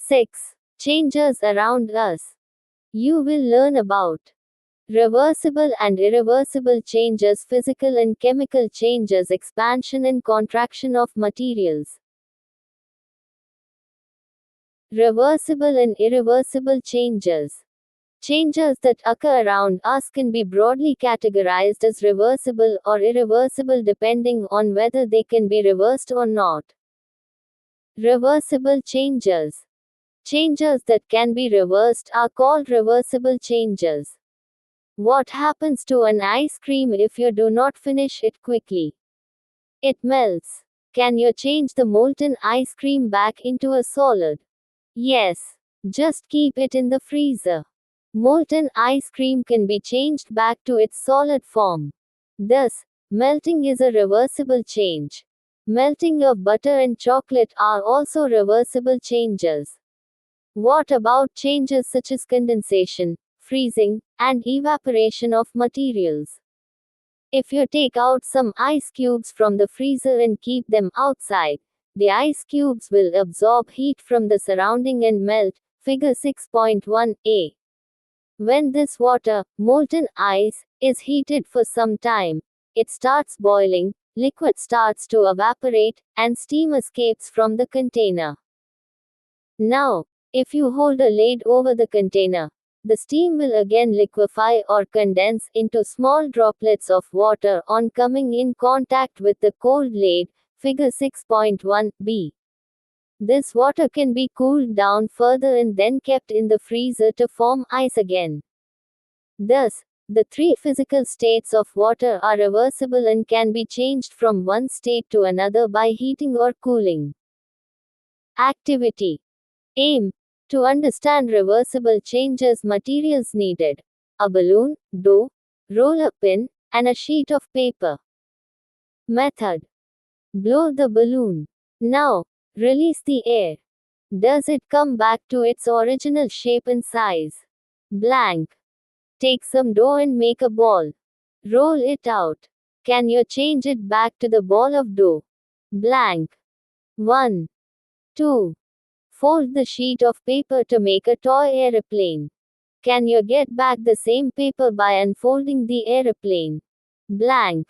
6. Changes around us. You will learn about reversible and irreversible changes, physical and chemical changes, expansion and contraction of materials. Reversible and irreversible changes. Changes that occur around us can be broadly categorized as reversible or irreversible depending on whether they can be reversed or not. Reversible changes. Changes that can be reversed are called reversible changes. What happens to an ice cream if you do not finish it quickly? It melts. Can you change the molten ice cream back into a solid? Yes. Just keep it in the freezer. Molten ice cream can be changed back to its solid form. Thus, melting is a reversible change. Melting of butter and chocolate are also reversible changes. What about changes such as condensation, freezing, and evaporation of materials? If you take out some ice cubes from the freezer and keep them outside, the ice cubes will absorb heat from the surrounding and melt. Figure 6.1a. When this water, molten ice, is heated for some time, it starts boiling, liquid starts to evaporate, and steam escapes from the container. Now, if you hold a lid over the container, the steam will again liquefy or condense into small droplets of water on coming in contact with the cold lid. Figure 6.1b. This water can be cooled down further and then kept in the freezer to form ice again. Thus, the three physical states of water are reversible and can be changed from one state to another by heating or cooling. Activity. Aim. To understand reversible changes, materials needed: a balloon, dough, roller pin, and a sheet of paper. Method. Blow the balloon. Now, release the air. Does it come back to its original shape and size? Blank. Take some dough and make a ball. Roll it out. Can you change it back to the ball of dough? Blank. 1. 2. Fold the sheet of paper to make a toy aeroplane. Can you get back the same paper by unfolding the aeroplane? Blank.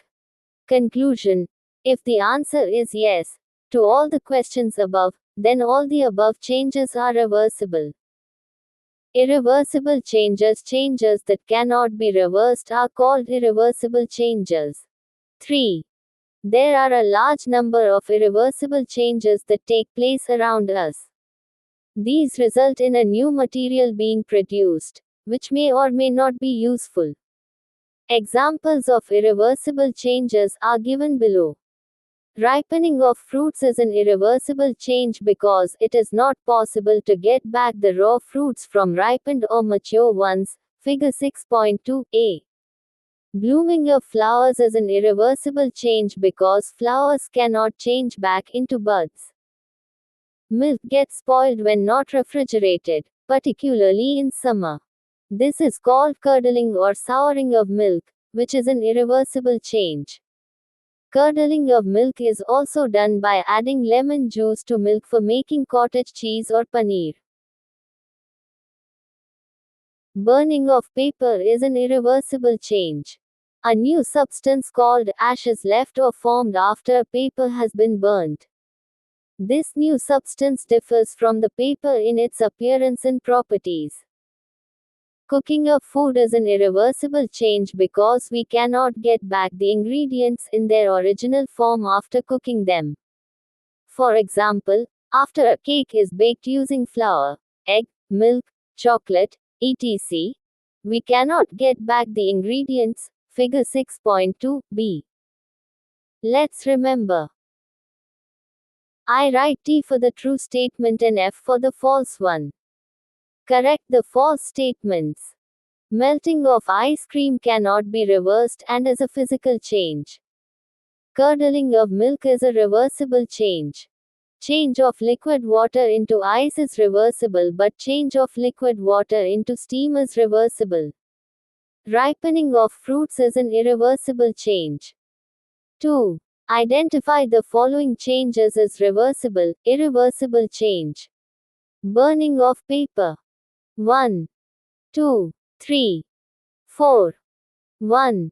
Conclusion. If the answer is yes to all the questions above, then all the above changes are reversible. Irreversible changes, changes that cannot be reversed, are called irreversible changes. 3. There are a large number of irreversible changes that take place around us. These result in a new material being produced, which may or may not be useful. Examples of irreversible changes are given below. Ripening of fruits is an irreversible change because it is not possible to get back the raw fruits from ripened or mature ones. Figure 6.2a. Blooming of flowers is an irreversible change because flowers cannot change back into buds. Milk gets spoiled when not refrigerated, particularly in summer. This is called curdling or souring of milk, which is an irreversible change. Curdling of milk is also done by adding lemon juice to milk for making cottage cheese or paneer. Burning of paper is an irreversible change. A new substance called ash is left or formed after paper has been burnt. This new substance differs from the paper in its appearance and properties. Cooking of food is an irreversible change because we cannot get back the ingredients in their original form after cooking them. For example, after a cake is baked using flour, egg, milk, chocolate, etc., we cannot get back the ingredients. Figure 6.2b. Let's remember. I write T for the true statement and F for the false one. Correct the false statements. Melting of ice cream cannot be reversed and is a physical change. Curdling of milk is a reversible change. Change of liquid water into ice is reversible, but change of liquid water into steam is reversible. Ripening of fruits is an irreversible change. 2. Identify the following changes as reversible, irreversible change. Burning of paper. 1, 2, 3, 4. 1.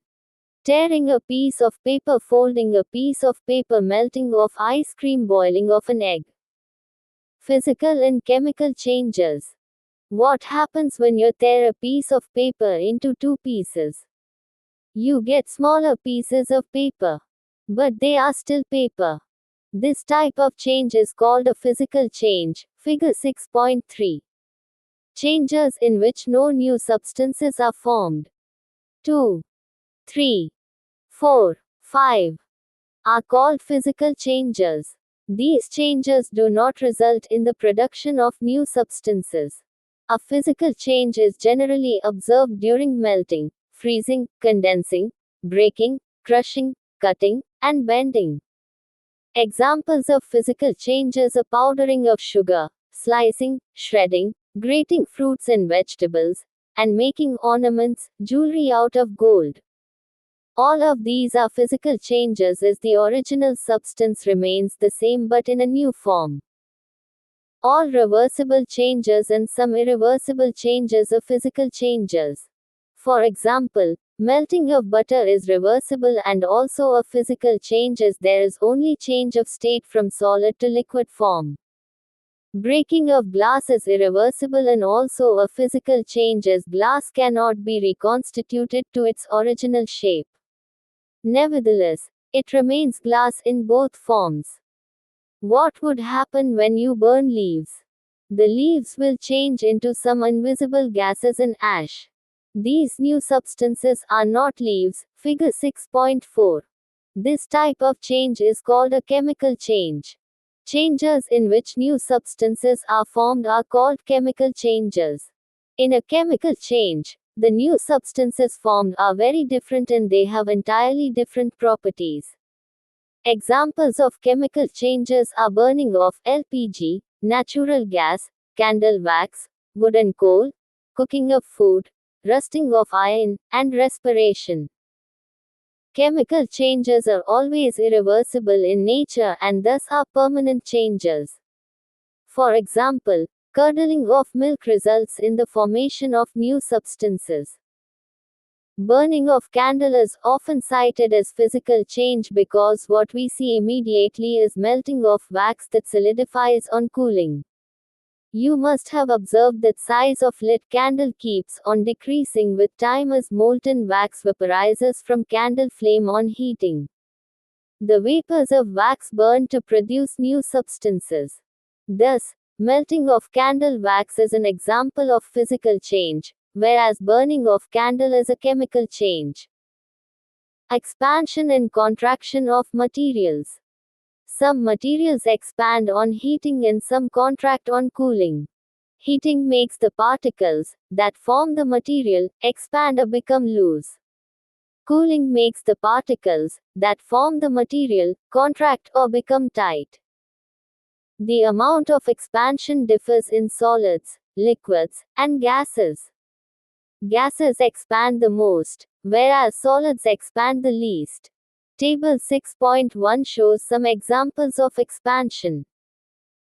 Tearing a piece of paper, folding a piece of paper, melting of ice cream, boiling of an egg. Physical and chemical changes. What happens when you tear a piece of paper into two pieces? You get smaller pieces of paper. But they are still paper. This type of change is called a physical change. Figure 6.3. Changes in which no new substances are formed. 2, 3, 4, 5 are called physical changes. These changes do not result in the production of new substances. A physical change is generally observed during melting, freezing, condensing, breaking, crushing, cutting, and bending. Examples of physical changes are powdering of sugar, slicing, shredding, grating fruits and vegetables, and making ornaments, jewelry out of gold. All of these are physical changes as the original substance remains the same but in a new form. All reversible changes and some irreversible changes are physical changes. For example, melting of butter is reversible and also a physical change as there is only change of state from solid to liquid form. Breaking of glass is irreversible and also a physical change as glass cannot be reconstituted to its original shape. Nevertheless, it remains glass in both forms. What would happen when you burn leaves? The leaves will change into some invisible gases and ash. These new substances are not leaves. Figure 6.4. This type of change is called a chemical change. Changes in which new substances are formed are called chemical changes. In a chemical change, the new substances formed are very different and they have entirely different properties. Examples of chemical changes are burning of LPG, natural gas, candle wax, wood and coal, cooking of food, rusting of iron, and respiration. Chemical changes are always irreversible in nature and thus are permanent changes. For example, curdling of milk results in the formation of new substances. Burning of candle is often cited as physical change because what we see immediately is melting of wax that solidifies on cooling. You must have observed that size of lit candle keeps on decreasing with time as molten wax vaporizes from candle flame on heating. The vapors of wax burn to produce new substances. Thus, melting of candle wax is an example of physical change, whereas burning of candle is a chemical change. Expansion and contraction of materials. Some materials expand on heating and some contract on cooling. Heating makes the particles that form the material expand or become loose. Cooling makes the particles that form the material contract or become tight. The amount of expansion differs in solids, liquids, and gases. Gases expand the most, whereas solids expand the least. Table 6.1 shows some examples of expansion.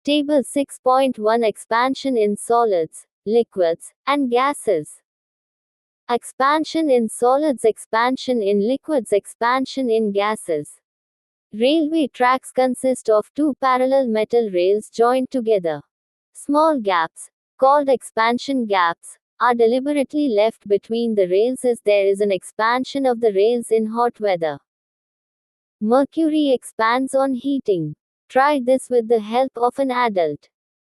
Table 6.1 Expansion in solids, liquids, and gases. Expansion in solids, expansion in liquids, expansion in gases. Railway tracks consist of two parallel metal rails joined together. Small gaps, called expansion gaps, are deliberately left between the rails as there is an expansion of the rails in hot weather. Mercury expands on heating. Try this with the help of an adult.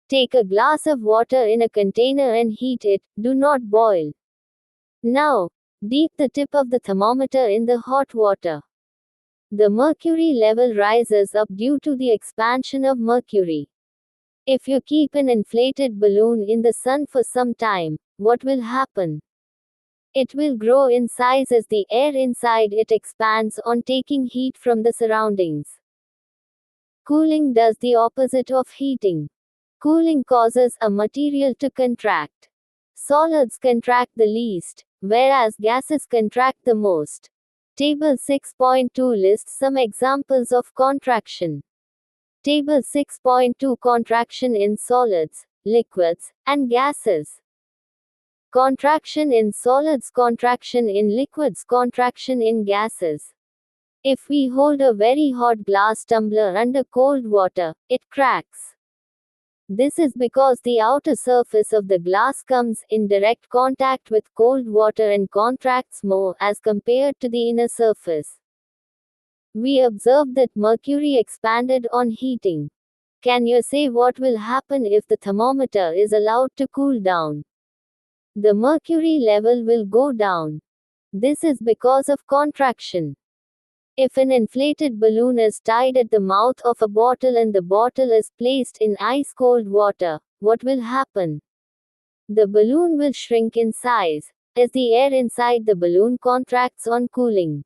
Take a glass of water in a container and heat it, do not boil. Now, dip the tip of the thermometer in the hot water. The mercury level rises up due to the expansion of mercury. If you keep an inflated balloon in the sun for some time, what will happen? It will grow in size as the air inside it expands on taking heat from the surroundings. Cooling does the opposite of heating. Cooling causes a material to contract. Solids contract the least, whereas gases contract the most. Table 6.2 lists some examples of contraction. Table 6.2 Contraction in solids, liquids, and gases. Contraction in solids, contraction in liquids, contraction in gases. If we hold a very hot glass tumbler under cold water, it cracks. This is because the outer surface of the glass comes in direct contact with cold water and contracts more as compared to the inner surface. We observed that mercury expanded on heating. Can you say what will happen if the thermometer is allowed to cool down? The mercury level will go down. This is because of contraction. If an inflated balloon is tied at the mouth of a bottle and the bottle is placed in ice-cold water, what will happen? The balloon will shrink in size, as the air inside the balloon contracts on cooling.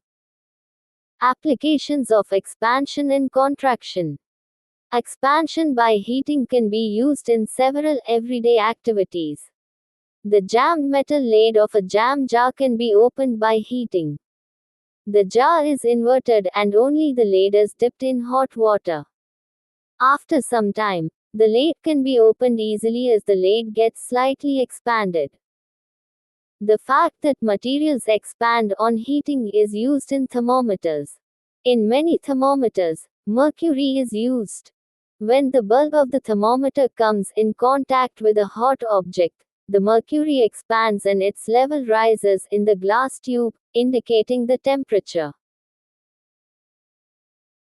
Applications of expansion and contraction. Expansion by heating can be used in several everyday activities. The jammed metal lid of a jam jar can be opened by heating. The jar is inverted and only the lid is dipped in hot water. After some time, the lid can be opened easily as the lid gets slightly expanded. The fact that materials expand on heating is used in thermometers. In many thermometers, mercury is used. When the bulb of the thermometer comes in contact with a hot object, the mercury expands and its level rises in the glass tube, indicating the temperature.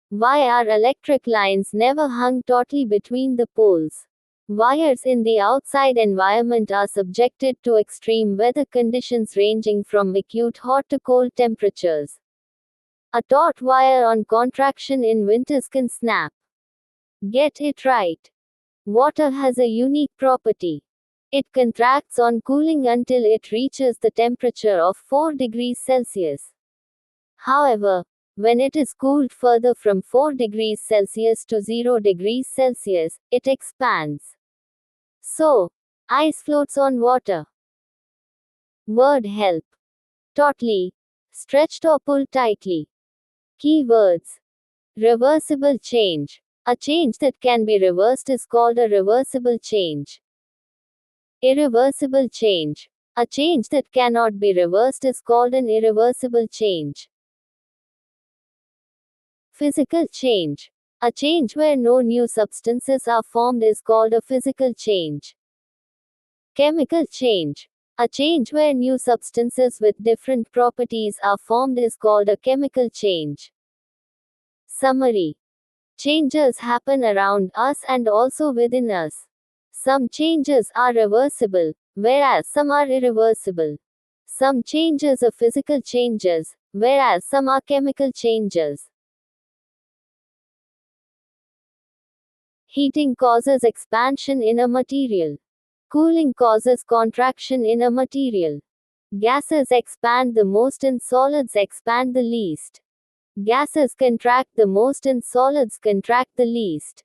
Why are electric lines never hung tautly between the poles? Wires in the outside environment are subjected to extreme weather conditions ranging from acute hot to cold temperatures. A taut wire on contraction in winters can snap. Get it right. Water has a unique property. It contracts on cooling until it reaches the temperature of 4 degrees Celsius. However, when it is cooled further from 4 degrees Celsius to 0 degrees Celsius, it expands. So, ice floats on water. Word help. Tautly. Stretched or pulled tightly. Keywords. Reversible change. A change that can be reversed is called a reversible change. Irreversible change. A change that cannot be reversed is called an irreversible change. Physical change. A change where no new substances are formed is called a physical change. Chemical change. A change where new substances with different properties are formed is called a chemical change. Summary. Changes happen around us and also within us. Some changes are reversible, whereas some are irreversible. Some changes are physical changes, whereas some are chemical changes. Heating causes expansion in a material. Cooling causes contraction in a material. Gases expand the most and solids expand the least. Gases contract the most and solids contract the least.